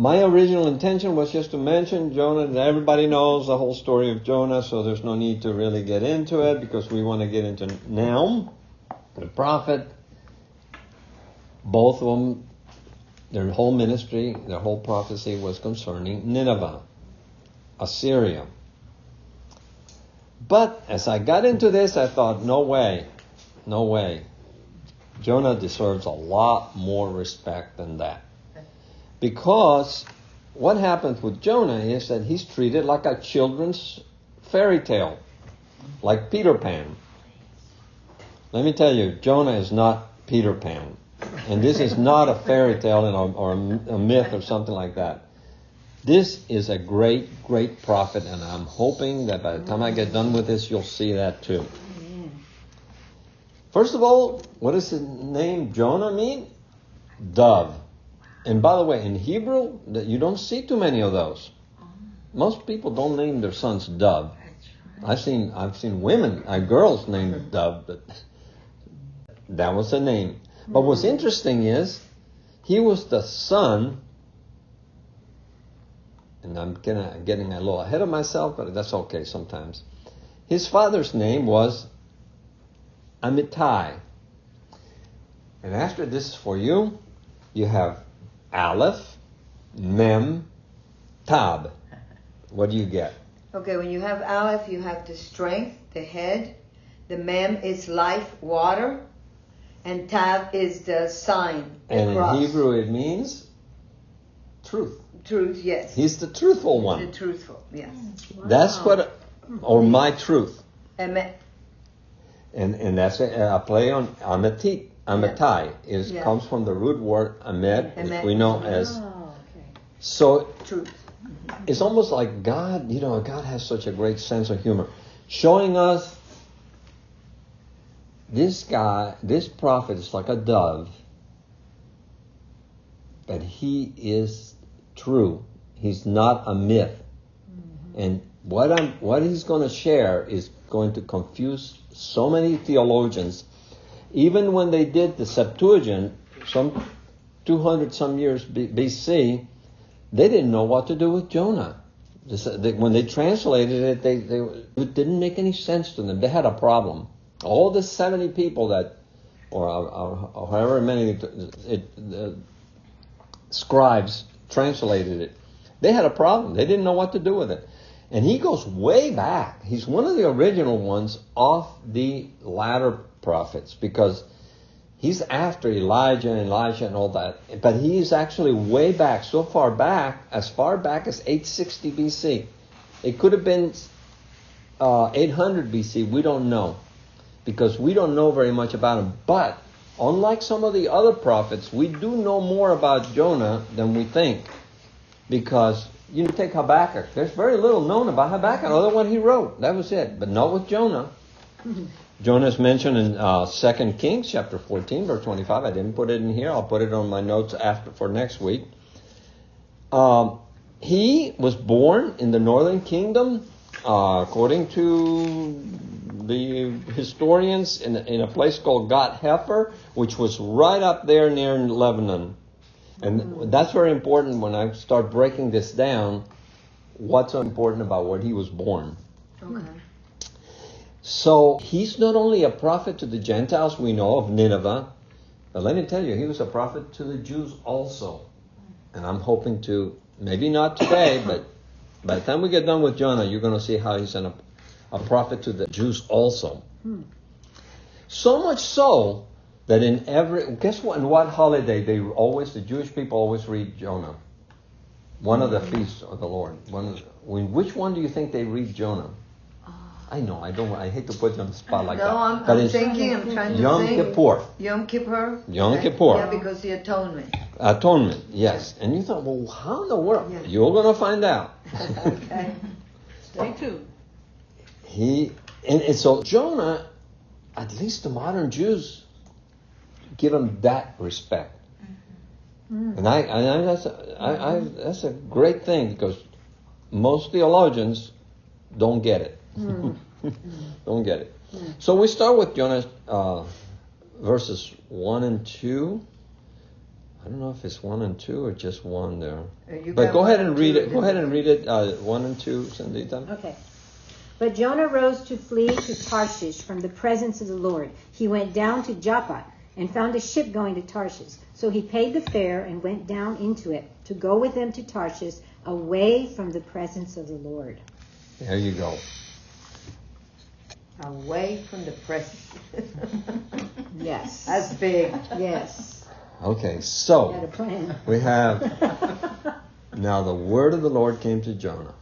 My original intention was just to mention Jonah, and everybody knows the whole story of Jonah, so there's no need to really get into it, because we want to get into Nahum, the prophet. Both of them, their whole ministry, their whole prophecy was concerning Nineveh, Assyria. But as I got into this, I thought, no way. Jonah deserves a lot more respect than that. Because what happens with Jonah is that he's treated like a children's fairy tale, like Peter Pan. Let me tell you, Jonah is not Peter Pan. And this is not a fairy tale or a myth or something like that. This is a great, great prophet, and I'm hoping that by the time I get done with this, you'll see that too. First of all, what does his name Jonah mean? Dove. And by the way, in Hebrew, you don't see too many of those. Most people don't name their sons Dove. I've seen women, girls named Dove, but that was the name. But what's interesting is, he was the son, and I'm getting a little ahead of myself, but that's okay sometimes. His father's name was Amittai. And after this is for you, you have Aleph, Mem, Tab. What do you get? Okay, when you have Aleph, you have the strength, the head. The Mem is life, water. And Tab is the sign, the and cross. In Hebrew it means truth. Truth, yes. He's the truthful one. The truthful, yes. Wow. That's what, or my truth. Amen. And that's a play on Amittai. Amittai comes from the root word Amet, which we know as. So truth. It's almost like God, God has such a great sense of humor, showing us this prophet is like a dove, but he is true. He's not a myth. Mm-hmm. And what he's going to share is going to confuse so many theologians. Even when they did the Septuagint, some 200 some years BC, they didn't know what to do with Jonah. When they translated it, it didn't make any sense to them. They had a problem. All the 70 people that, or however many scribes translated it, they had a problem. They didn't know what to do with it. And he goes way back. He's one of the original ones of the latter prophets, because he's after Elijah and all that. But he's actually way back, so far back as 860 BC. It could have been 800 BC. We don't know, because we don't know very much about him. But unlike some of the other prophets, we do know more about Jonah than we think. Because you take Habakkuk. There's very little known about Habakkuk, other than what he wrote. That was it. But not with Jonah. Jonah is mentioned in 2 Kings chapter 14, verse 25. I didn't put it in here. I'll put it on my notes for next week. He was born in the northern kingdom, according to the historians, in a place called Gat Hefer, which was right up there near Lebanon. And that's very important when I start breaking this down, what's so important about where he was born. Okay. So he's not only a prophet to the Gentiles we know of Nineveh, but let me tell you, he was a prophet to the Jews also. And I'm hoping to, maybe not today, but by the time we get done with Jonah, you're going to see how he's a prophet to the Jews also. So much so that in what holiday the Jewish people always read Jonah? One of the feasts of the Lord. Which one do you think they read Jonah? I know, I hate to put you on the spot like that. I'm trying to think. Yom Kippur. Yom Kippur? Yom Kippur. Yeah, because the atonement. Atonement, yes. And you thought, well, how in the world? Yeah. You're going to find out. Okay. Stay tuned. And so Jonah, at least the modern Jews, give him that respect. Mm-hmm. And that's a great thing, because most theologians don't get it. Don't get it. So we start with Jonah verses 1 and 2. I don't know if it's 1 and 2 or just 1 there. You But got go ahead 1 and and read 2, it. Go ahead and read it. 1 and 2, Sandita. Okay. But Jonah rose to flee to Tarshish from the presence of the Lord. He went down to Joppa and found a ship going to Tarshish. So he paid the fare and went down into it to go with them to Tarshish, away from the presence of the Lord. There you go. Away from the presence. Yes. That's big. Yes. Okay, Had a so plan. we have now the word of the Lord came to Jonah.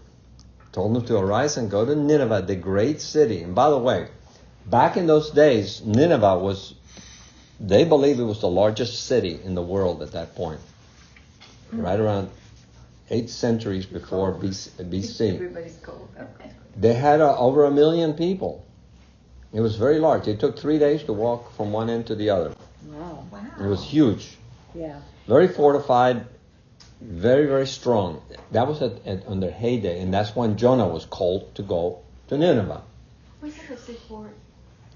Told him to arise and go to Nineveh, the great city. And by the way, back in those days, Nineveh was, they believed it was the largest city in the world at that point. Right around 8 centuries before BC. Everybody's cold. Okay. They had over 1 million people. It was very large. It took 3 days to walk from one end to the other. Wow. It was huge. Yeah. Very fortified, very, very strong. That was on their heyday, and that's when Jonah was called to go to Nineveh. Was it a seaport?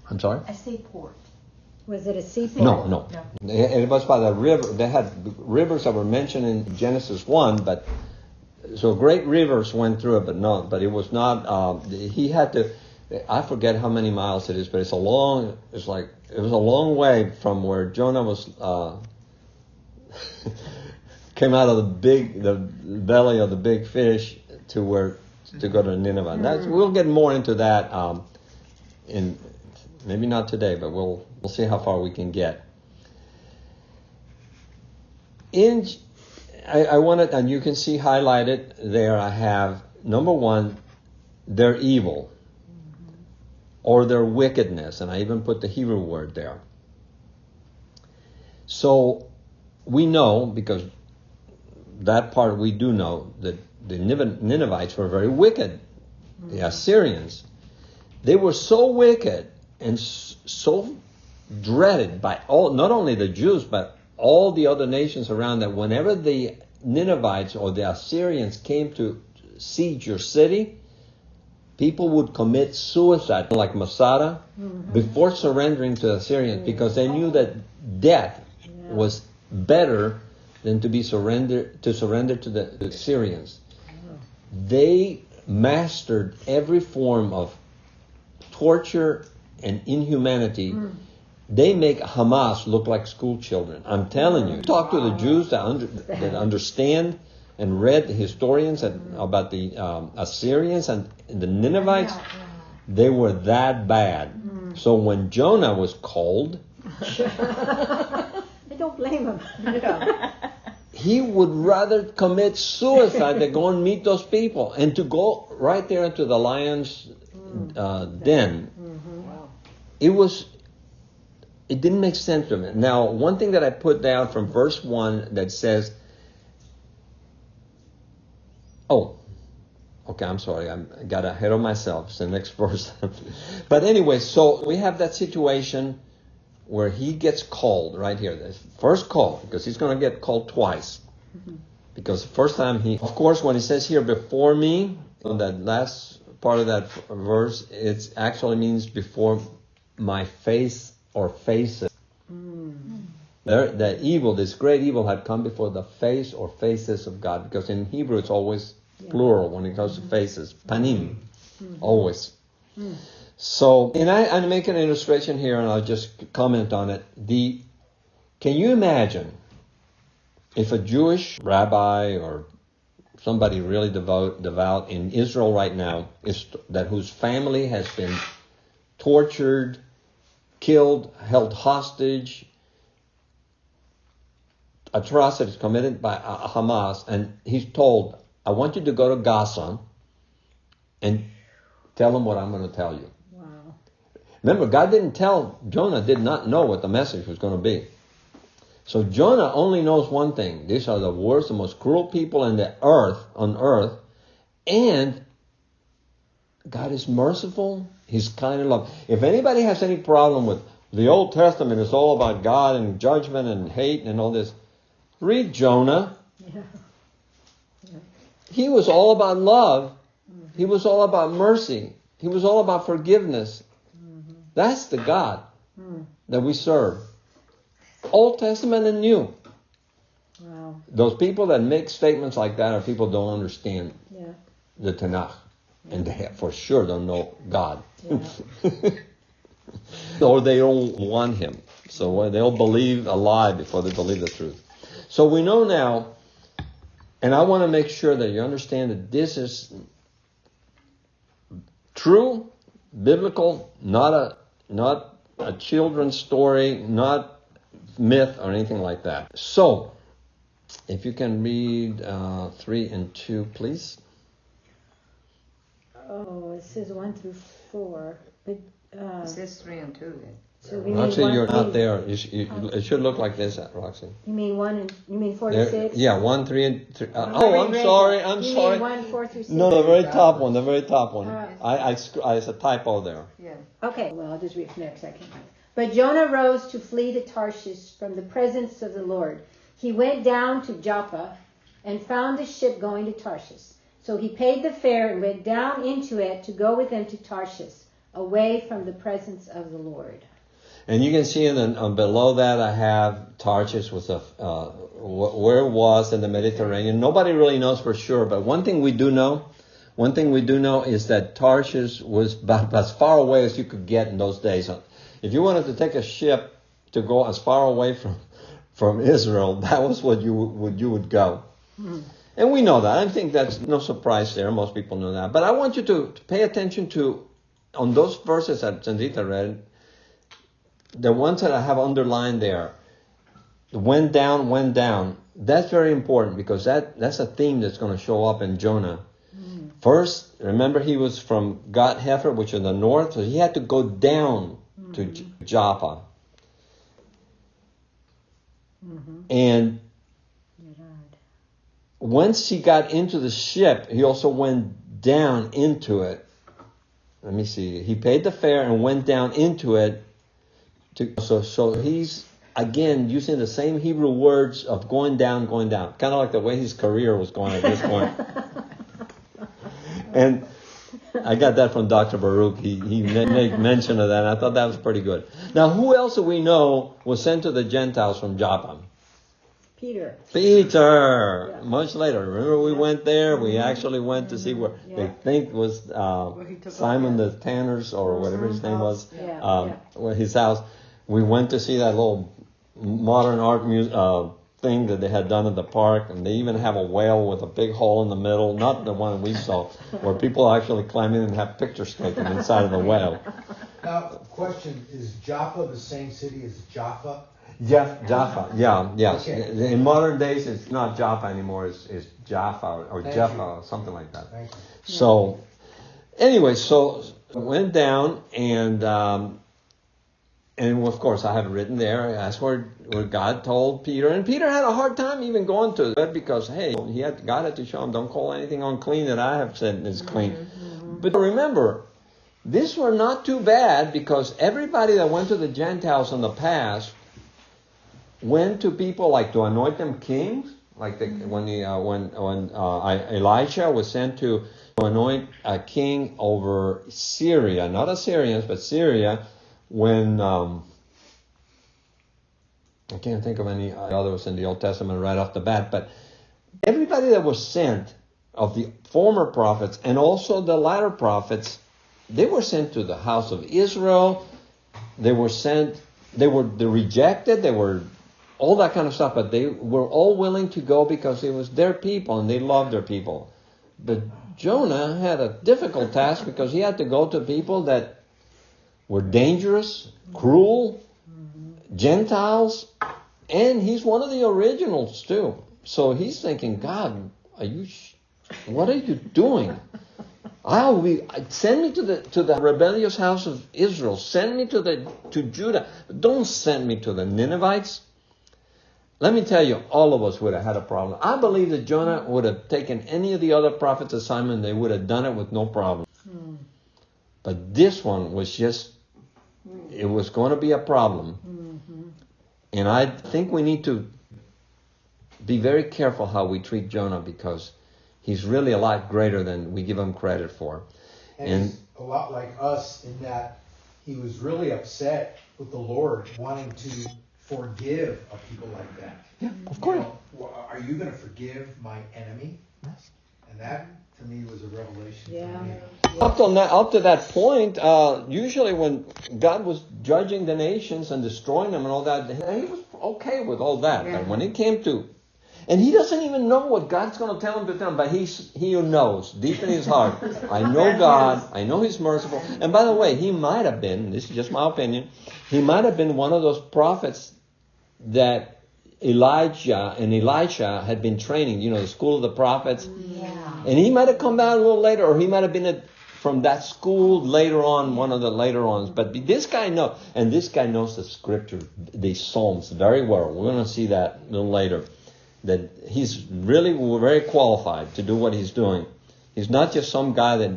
I'm sorry? A seaport. Was it a seaport? No. It was by the river. They had rivers that were mentioned in Genesis 1, but so great rivers went through it, but it was not, he had to, I forget how many miles it is, but it was a long way from where Jonah was, came out of the belly of the big fish to go to Nineveh. And we'll get more into that, in maybe not today, but we'll see how far we can get. I wanted, and you can see highlighted there, I have, number 1, their evil, or their wickedness, and I even put the Hebrew word there. So, we know, because that part we do know, that the Ninevites were very wicked. The Assyrians. They were so wicked and so dreaded by not only the Jews, but all the other nations around, that whenever the Ninevites or the Assyrians came to siege your city, people would commit suicide, like Masada, before surrendering to the Assyrians, because they knew that death was better than to surrender to the Assyrians. They mastered every form of torture and inhumanity. They make Hamas look like school children. I'm telling you. Talk to the Jews that understand and read the historians about the Assyrians and the Ninevites. They were that bad. So when Jonah was called, I don't blame him. he would rather commit suicide than go and meet those people, and to go right there into the lion's den. It didn't make sense to me. Now, one thing that I put down from verse 1 that says, I'm sorry, I got ahead of myself. It's the next verse. But anyway, so we have that situation where he gets called right here. The first call, because he's going to get called twice. Because the first time of course, when he says here, before me, on that last part of that verse, it actually means before my face or faces. The evil, this great evil, had come before the face or faces of God, because in Hebrew it's always plural when it comes to faces. Panim, always. So, and I make an illustration here, and I'll just comment on it. Can you imagine if a Jewish rabbi or somebody really devout in Israel right now, whose family has been tortured, killed, held hostage, atrocities committed by Hamas, and he's told, I want you to go to Gaza and tell them what I'm going to tell you. Wow. Remember, Jonah did not know what the message was going to be. So Jonah only knows one thing. These are the worst, the most cruel people on earth, and God is merciful. He's kind and loving. If anybody has any problem with the Old Testament, it's all about God and judgment and hate and all this, read Jonah. Yeah. He was all about love. He was all about mercy. He was all about forgiveness. That's the God that we serve. Old Testament and New. Wow. Those people that make statements like that are people who don't understand the Tanakh. And they for sure don't know God. Yeah. Or they don't want Him. So they'll believe a lie before they believe the truth. So we know now, and I want to make sure that you understand that this is true, biblical, not a children's story, not myth or anything like that. So, if you can read 3 and 2, please. Oh, it says 1 through 4. But, It says 3 and 2 then. so we mean Actually, you're not there. It should look like this, Roxy. You mean 1 and you mean 4 to 6? Yeah, 1, 3, and 3. I'm Read sorry. that. I'm you sorry. Mean 1, 4 through 6? No, the very top one. The very top one. Uh, It's a typo there. Yeah. Okay, well, I'll just read from there because I can't. But Jonah rose to flee to Tarshish from the presence of the Lord. He went down to Joppa and found a ship going to Tarshish. So he paid the fare and went down into it to go with them to Tarshish, away from the presence of the Lord. And you can see below that I have Tarshish was where it was in the Mediterranean. Nobody really knows for sure, but one thing we do know is that Tarshish was about as far away as you could get in those days. If you wanted to take a ship to go as far away from Israel, that was what you would go. And we know that. I think that's no surprise there. Most people know that. But I want you to pay attention to, on those verses that Sandrita read, the ones that I have underlined there, went down. That's very important because that's a theme that's going to show up in Jonah. First, remember he was from Gat Hefer, which is in the north, so he had to go down to Joppa. And once he got into the ship, he also went down into it. Let me see. He paid the fare and went down into it. So he's, again, using the same Hebrew words of going down. Kind of like the way his career was going at this point. And I got that from Dr. Baruch. He made mention of that, and I thought that was pretty good. Now, who else do we know was sent to the Gentiles from Joppa? Peter. Yeah. Much later. Remember we went there? We actually went to see where they think was Simon the Tanner's or whatever his name was. His house. We went to see that little modern art thing that they had done at the park, and they even have a whale with a big hole in the middle, not the one we saw, where people actually climb in and have pictures taken inside of the whale. Now, question, is Joppa the same city as Jaffa? Jaffa, yes. Okay. In modern days, it's not Jaffa anymore, it's Jaffa or Thank Jaffa you. or something like that. Thank you. So, anyway, so went down and of course I have written there, that's where God told Peter, and Peter had a hard time even going to it because, hey, God had to show him, don't call anything unclean that I have said is clean. But remember, these were not too bad because everybody that went to the Gentiles in the past went to people like to anoint them kings, like when Elisha was sent to anoint a king over Syria, not Assyrians, but Syria, when I can't think of any others in the Old Testament right off the bat, but everybody that was sent of the former prophets and also the latter prophets, they were sent to the house of Israel. They were rejected, they were all that kind of stuff, but they were all willing to go because it was their people and they loved their people. But Jonah had a difficult task because he had to go to people that were dangerous, cruel, Gentiles, and he's one of the originals too. So he's thinking, God, what are you doing? Send me to the rebellious house of Israel. Send me to Judah. Don't send me to the Ninevites. Let me tell you, all of us would have had a problem. I believe that Jonah would have taken any of the other prophets' assignment. They would have done it with no problem. But this one was it was going to be a problem. And I think we need to be very careful how we treat Jonah because he's really a lot greater than we give him credit for. And he's a lot like us in that he was really upset with the Lord, wanting to forgive a people like that. Yeah, of course. Are you going to forgive my enemy? Yes. And that, to me, was a revelation Yeah. for me. Up to that point, usually when God was judging the nations and destroying them and all that, he was okay with all that. Yeah. But when it came to, and he doesn't even know what God's going to tell him to tell him, but he knows deep in his heart. I know God. I know He's merciful. And by the way, he might have been. This is just my opinion. He might have been one of those prophets that Elijah and Elisha had been training. You know, the school of the prophets. Yeah. And he might have come out a little later, or he might have been from that school later on, one of the later ons. But this guy knows, and this guy knows the scripture, the Psalms very well. We're going to see that a little later. That he's really very qualified to do what he's doing. He's not just some guy that,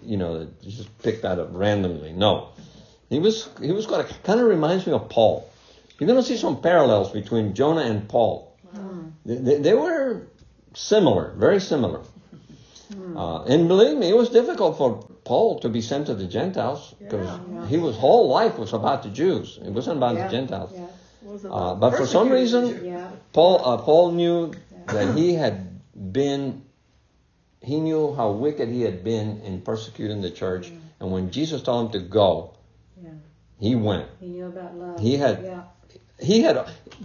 you know, that just picked that up randomly. No. He was going to, kind of reminds me of Paul. You're going to see some parallels between Jonah and Paul. Wow. They were similar, very similar. And believe me, it was difficult for Paul to be sent to the Gentiles because his whole life was about the Jews. It wasn't about the Gentiles. Yeah. But for some reason, Yeah. Paul knew that he knew how wicked he had been in persecuting the church. And when Jesus told him to go, he went. He knew about love. He had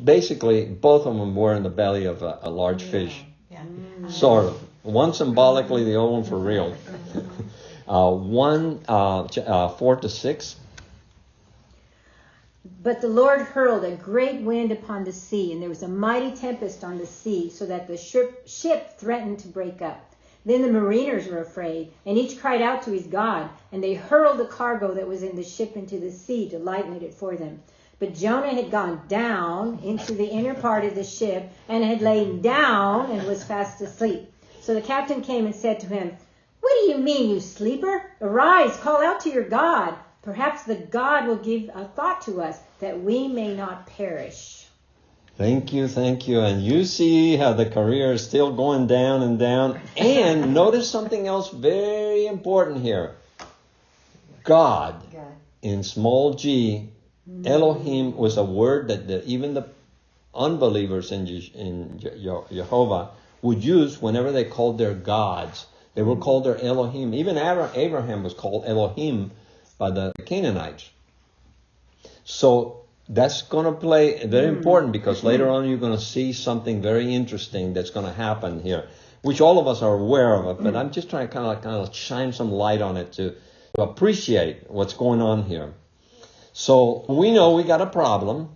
basically, both of them were in the belly of a large fish. Yeah. Sort of. One symbolically, the other one for real. 4-6. But the Lord hurled a great wind upon the sea, and there was a mighty tempest on the sea, so that the ship threatened to break up. Then the mariners were afraid, and each cried out to his God, and they hurled the cargo that was in the ship into the sea to lighten it for them. But Jonah had gone down into the inner part of the ship, and had lain down and was fast asleep. So the captain came and said to him, "What do you mean, you sleeper? Arise, call out to your God. Perhaps the God will give a thought to us, that we may not perish." Thank you. And you see how the career is still going down and down. And notice something else very important here. God, in small g, Elohim was a word that even the unbelievers in Jehovah would use whenever they called their gods. They were called their Elohim. Even Abraham was called Elohim by the Canaanites. So that's going to play very important, because later on you're going to see something very interesting that's going to happen here, which all of us are aware of it, but I'm just trying to kind of shine some light on it to appreciate what's going on here. So we know we got a problem.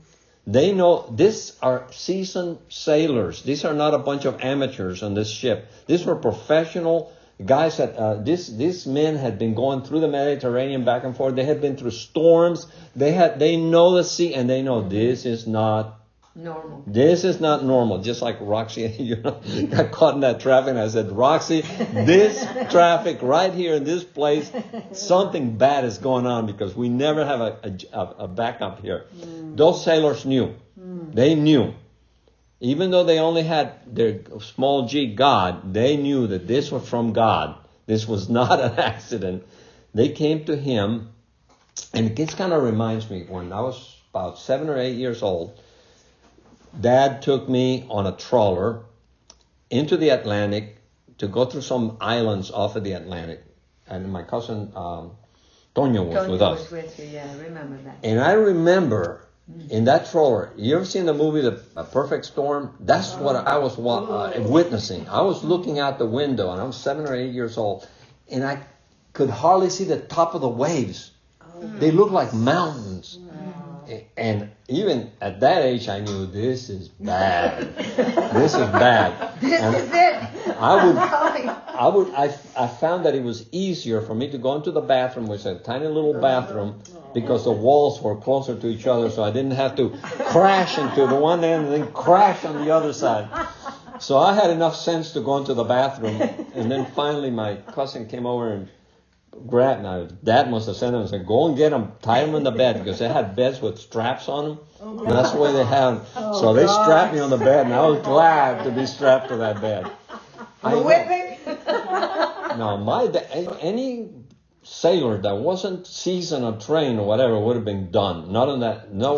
They know these are seasoned sailors. These are not a bunch of amateurs on this ship. These were professional guys that these men had been going through the Mediterranean back and forth. They had been through storms. They know the sea, and they know this is not normal. This is not normal. Just like Roxy, got caught in that traffic, and I said, "Roxy, this traffic right here in this place, something bad is going on, because we never have a backup here." Those sailors knew. They knew. Even though they only had their small g God, they knew that this was from God. This was not an accident. They came to him, and this kind of reminds me, when I was about 7 or 8 years old, Dad took me on a trawler into the Atlantic to go through some islands off of the Atlantic. And my cousin Toño was with us. With you, yeah, I remember that. And I remember in that trawler, you ever seen the movie A Perfect Storm? That's what I was witnessing. I was looking out the window, and I was 7 or 8 years old, and I could hardly see the top of the waves. They looked like mountains. And even at that age, I knew this is bad. This is bad. This is it. I found that it was easier for me to go into the bathroom, which is a tiny little bathroom, because the walls were closer to each other, so I didn't have to crash into the one end and then crash on the other side. So I had enough sense to go into the bathroom, and then finally my cousin came over and grabbed me. Dad must have sent him and said, "Go and get them, tie them in the bed," because they had beds with straps on them. And that's the way they had them. So they strapped me on the bed, and I was glad to be strapped to that bed. Whipping? No, my dad, sailors that wasn't seasoned or trained or whatever would have been done. Not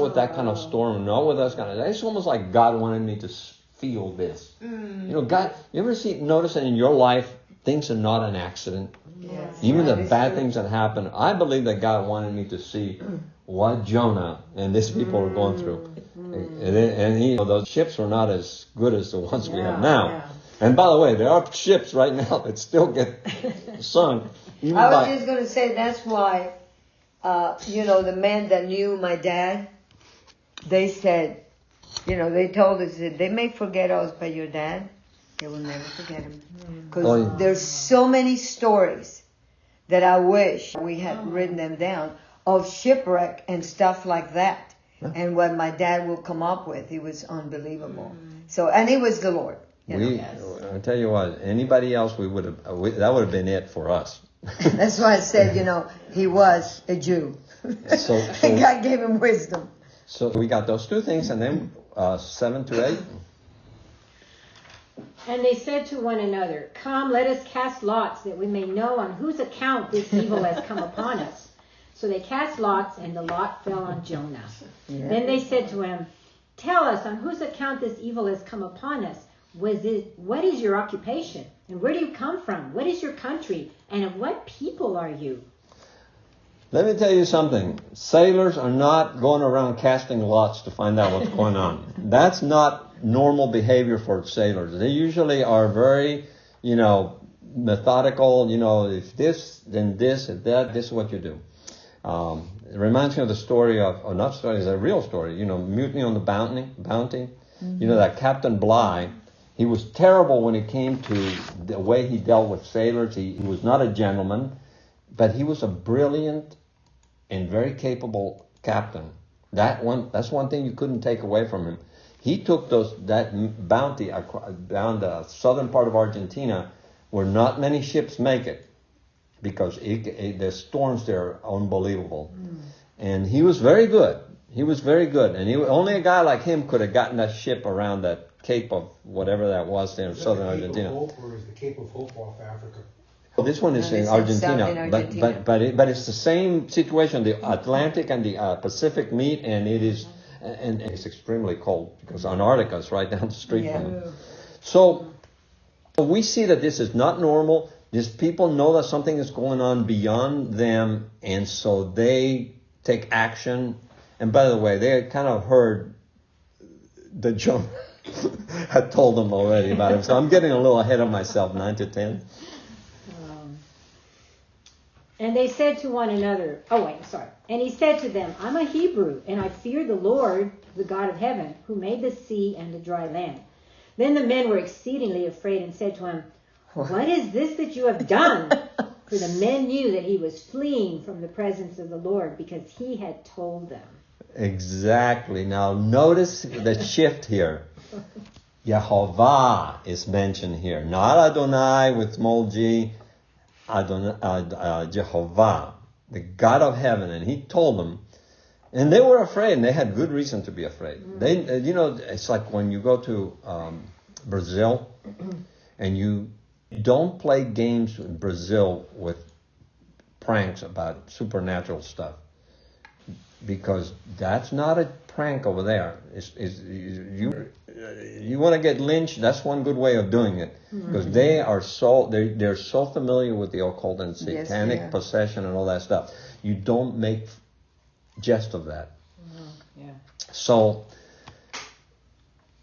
with that kind of storm, not with that kind of. It's almost like God wanted me to feel this. God, you ever notice that in your life things are not an accident? Yes. Even the bad things that happen. I believe that God wanted me to see what Jonah and these people were going through. And those ships were not as good as the ones we have now. Yeah. And by the way, there are ships right now that still get sunk. I was just going to say that's why, the men that knew my dad, they said, they told us that they may forget us, but your dad, they will never forget him. Because there's so many stories that I wish we had written them down of shipwreck and stuff like that. Yeah. And what my dad will come up with, it was unbelievable. So, and it was the Lord. I tell you what, anybody else, that would have been it for us. That's why I said, he was a Jew. So and God gave him wisdom. So we got those two things, and then 7 to 8. And they said to one another, "Come, let us cast lots, that we may know on whose account this evil has come upon us." So they cast lots, and the lot fell on Jonah. Yeah. Then they said to him, "Tell us on whose account this evil has come upon us. What is your occupation? And where do you come from? What is your country? And of what people are you?" Let me tell you something. Sailors are not going around casting lots to find out what's going on. That's not normal behavior for sailors. They usually are very, methodical. If this, then this, if that, this is what you do. It reminds me of the story not story, it's a real story. Mutiny on the Bounty. Mm-hmm. That Captain Bligh, he was terrible when it came to the way he dealt with sailors. He was not a gentleman, but he was a brilliant and very capable captain. That's one thing you couldn't take away from him. He took that bounty down the southern part of Argentina, where not many ships make it, because the storms there are unbelievable. And he was very good. And only a guy like him could have gotten that ship around that Cape of whatever that was there in southern Argentina. Cape of Hope, or is the Cape of Hope off Africa? Well, this one is in Argentina, but it's the same situation. The Atlantic and the Pacific meet, and it's extremely cold because Antarctica is right down the street from it. So we see that this is not normal. These people know that something is going on beyond them, and so they take action. And by the way, they had kind of heard that Jonah had told them already about him. So I'm getting a little ahead of myself, 9 to 10. And they said to one another, And he said to them, "I'm a Hebrew, and I fear the Lord, the God of heaven, who made the sea and the dry land." Then the men were exceedingly afraid and said to him, "What is this that you have done?" For the men knew that he was fleeing from the presence of the Lord, because he had told them. Exactly. Now notice the shift here. Yehovah is mentioned here. Not Adonai with small g. Jehovah, the God of heaven. And he told them. And they were afraid, and they had good reason to be afraid. It's like when you go to Brazil, and you don't play games in Brazil with pranks about supernatural stuff, because that's not a prank over there. You want to get lynched? That's one good way of doing it, because they're so familiar with the occult and satanic possession and all that stuff. You don't make jest of that. So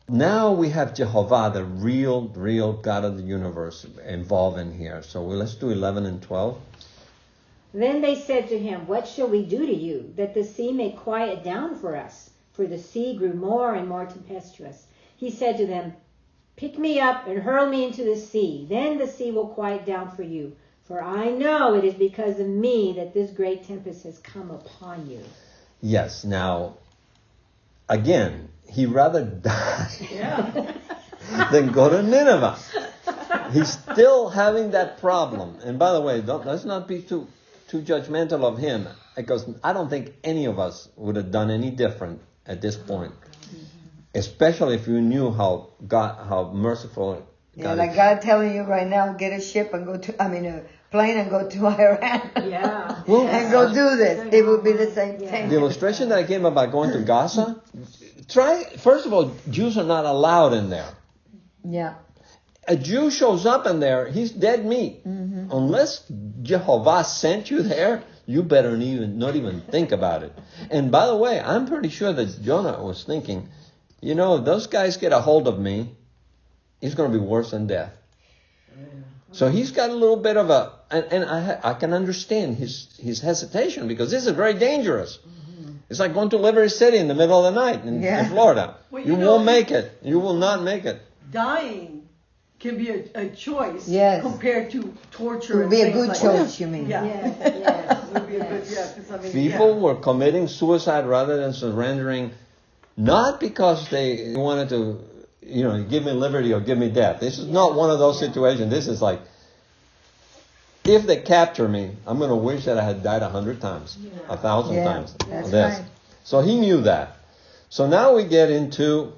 now we have Jehovah, the real God of the universe, involved in here. So let's do 11 and 12. Then they said to him, "What shall we do to you, that the sea may quiet down for us?" For the sea grew more and more tempestuous. He said to them, "Pick me up and hurl me into the sea. Then the sea will quiet down for you. For I know it is because of me that this great tempest has come upon you." Yes, now, again, he'd rather die than go to Nineveh. He's still having that problem. And by the way, let's not be too judgmental of him, because I don't think any of us would have done any different at this point. Especially if you knew how merciful God is. Like God telling you right now, get a ship and go to, a plane and go to Iran. Yeah. Well, And go do this. It would be the same thing. The illustration that I gave about going to Gaza, first of all, Jews are not allowed in there. Yeah. A Jew shows up in there, he's dead meat. Unless Jehovah sent you there, you better not even think about it. And by the way, I'm pretty sure that Jonah was thinking, those guys get a hold of me, it's going to be worse than death. So he's got a little bit of and I can understand his hesitation, because this is very dangerous. It's like going to Liberty City in the middle of the night in Florida. Well, you won't make it. You will not make it. Dying can be a choice compared to torture. It would be a good like choice, that. you mean? Yeah. Yes. It would be a good, 'cause I mean, People were committing suicide rather than surrendering, not because they wanted to, give me liberty or give me death. This is not one of those situations. This is like, if they capture me, I'm going to wish that I had died 100 times, 1,000 times. That's This. right. So he knew that. So now we get into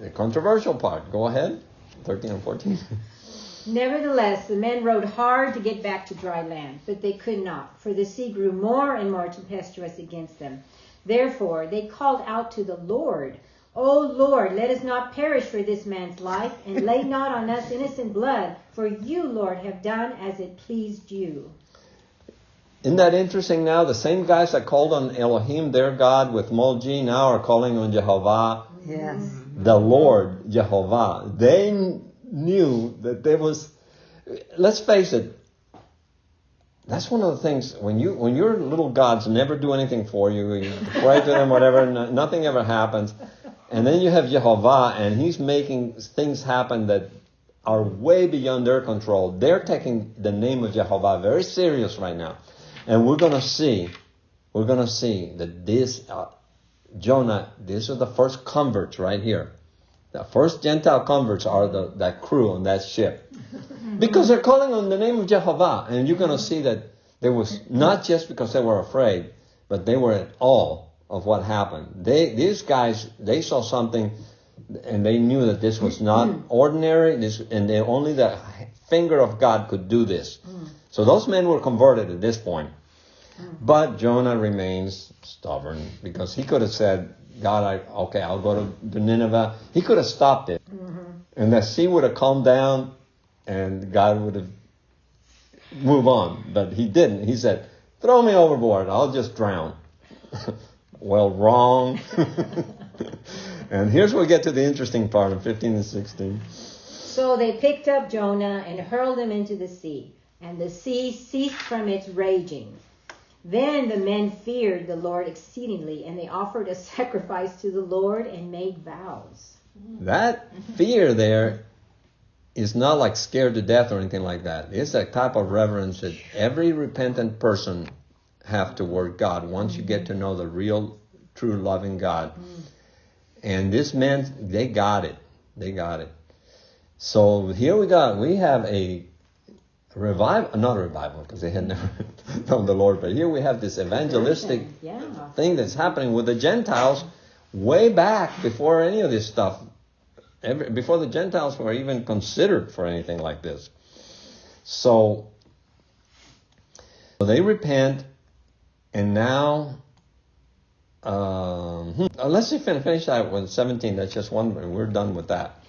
the controversial part. Go ahead, 13 and 14. Nevertheless, the men rowed hard to get back to dry land, but they could not, for the sea grew more and more tempestuous against them. Therefore, they called out to the Lord, O Lord, let us not perish for this man's life, and lay not on us innocent blood, for you, Lord, have done as it pleased you. Isn't that interesting now? The same guys that called on Elohim, their God, with Molji, now are calling on Jehovah, Yes. the Lord, Jehovah. They knew that there was, let's face it, that's one of the things, when your little gods never do anything for you, you pray to them, whatever, nothing ever happens, and then you have Jehovah, and he's making things happen that are way beyond their control. They're taking the name of Jehovah very serious right now. And we're going to see that this, Jonah, these are the first converts right here. The first Gentile converts are that crew on that ship. Because they're calling on the name of Jehovah. And you're going to see that there was not just because they were afraid, but they were in awe of what happened. These guys, they saw something, and they knew that this was not ordinary, and only the finger of God could do this. So those men were converted at this point. But Jonah remains stubborn, because he could have said, God, I'll go to Nineveh. He could have stopped it. And the sea would have calmed down, and God would have moved on. But he didn't. He said, throw me overboard. I'll just drown. Well, wrong. And here's where we get to the interesting part of 15 and 16. So they picked up Jonah and hurled him into the sea, and the sea ceased from its raging. Then the men feared the Lord exceedingly, and they offered a sacrifice to the Lord and made vows. That fear there is not like scared to death or anything like that. It's a type of reverence that every repentant person have toward God once you get to know the real, true, loving God. And this man, they got it. They got it. So here we have a revival, not a revival, because they had never known the Lord, but here we have this evangelistic thing that's happening with the Gentiles way back before any of this stuff, before the Gentiles were even considered for anything like this. So they repent, and now let's see, finish that with 17. That's just one, and we're done with that.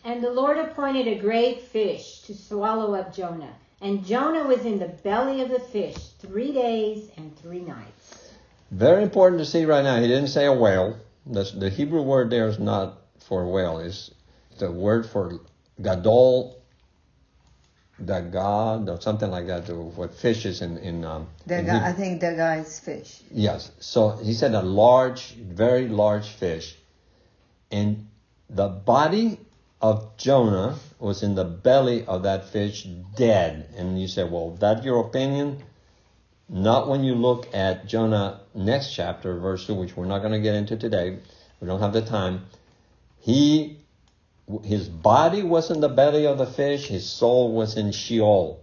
And the Lord appointed a great fish to swallow up Jonah. And Jonah was in the belly of the fish 3 days and 3 nights. Very important to see right now. He didn't say a whale. The Hebrew word there is not for whale. It's the word for gadol, dagad, or something like that. What fish is in I think the guy's fish. Yes. So he said a large, very large fish. And the body of Jonah was in the belly of that fish, dead. And you say, well, that's your opinion? Not when you look at Jonah next chapter, verse 2, which we're not going to get into today. We don't have the time. His body was in the belly of the fish. His soul was in Sheol.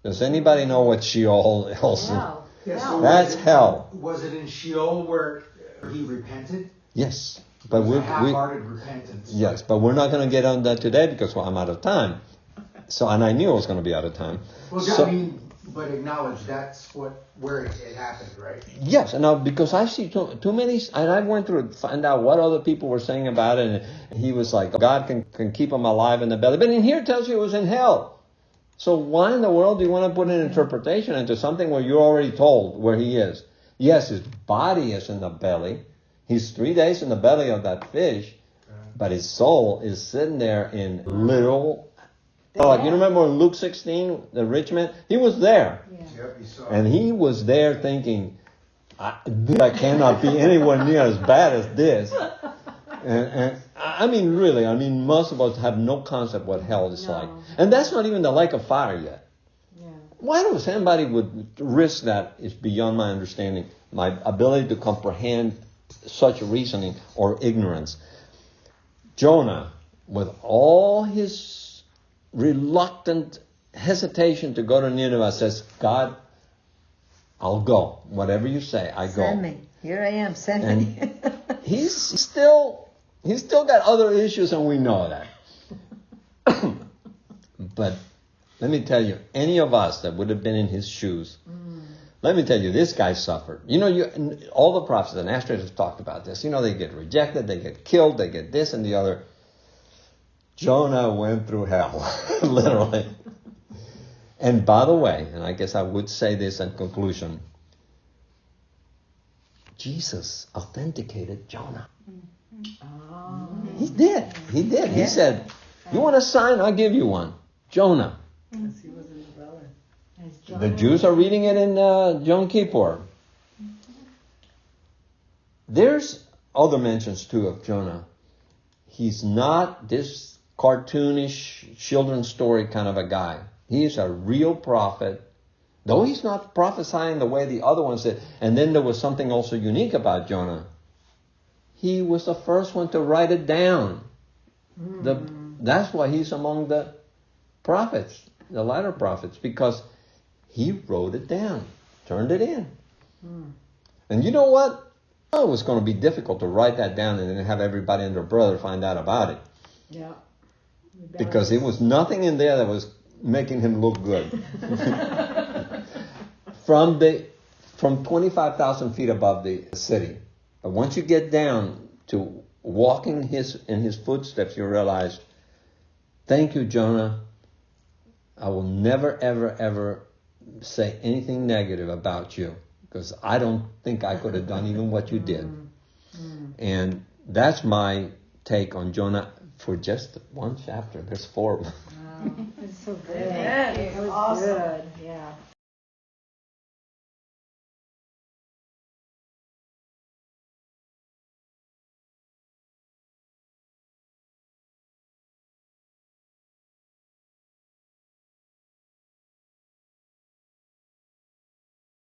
Does anybody know what Sheol is? Wow. Yes, Wow. so That's hell. Was it in Sheol where he repented? Yes. But It was a half-hearted repentance. Yes, but we're not going to get on that today because I'm out of time. So, and I knew I was going to be out of time. Well, So, I mean, but acknowledge that's where it happened, right? yes, and because I see too many, and I went through to find out what other people were saying about it, and he was like, God can keep him alive in the belly. But in here it tells you it was in hell. So why in the world do you want to put an interpretation into something where you're already told where he is? Yes, his body is in the belly. He's 3 days in the belly of that fish, but his soul is sitting there in literal. Like you remember in Luke 16, the rich man? He was there. Yeah. Yep, you saw And he was there thinking, I cannot be anywhere near as bad as this. And I mean, really, most of us have no concept what hell is like. And that's not even the lake of fire yet. Yeah. Why do somebody would risk that is beyond my understanding, my ability to comprehend such reasoning or ignorance. Jonah, with all his reluctant hesitation to go to Nineveh, says, God, I'll go. Whatever you say, I go. Send me. Here I am. Send me. He's still got other issues, and we know that. But let me tell you, any of us that would have been in his shoes, let me tell you, this guy suffered. All the prophets and astros have talked about this. They get rejected, they get killed, they get this and the other. Jonah went through hell, literally. And by the way, and I guess I would say this in conclusion, Jesus authenticated Jonah. Oh. He did. Yeah. He said, you want a sign? I'll give you one. Jonah. Yes, he was in the belly. The Jews are reading it in Yom Kippur. There's other mentions too of Jonah. He's not this cartoonish children's story kind of a guy. He's a real prophet, though he's not prophesying the way the other ones did. And then there was something also unique about Jonah. He was the first one to write it down. That's why he's among the prophets, the latter prophets, because he wrote it down, turned it in. And you know what? It was going to be difficult to write that down and then have everybody and their brother find out about it. Yeah. Because there was nothing in there that was making him look good. From 25,000 feet above the city. But once you get down to walking in his footsteps, you realize, thank you, Jonah. I will never, ever, ever say anything negative about you, because I don't think I could have done even what you did. And that's my take on Jonah for just one chapter. There's 4 of them. Wow. That's so good. Yeah, That was awesome. good.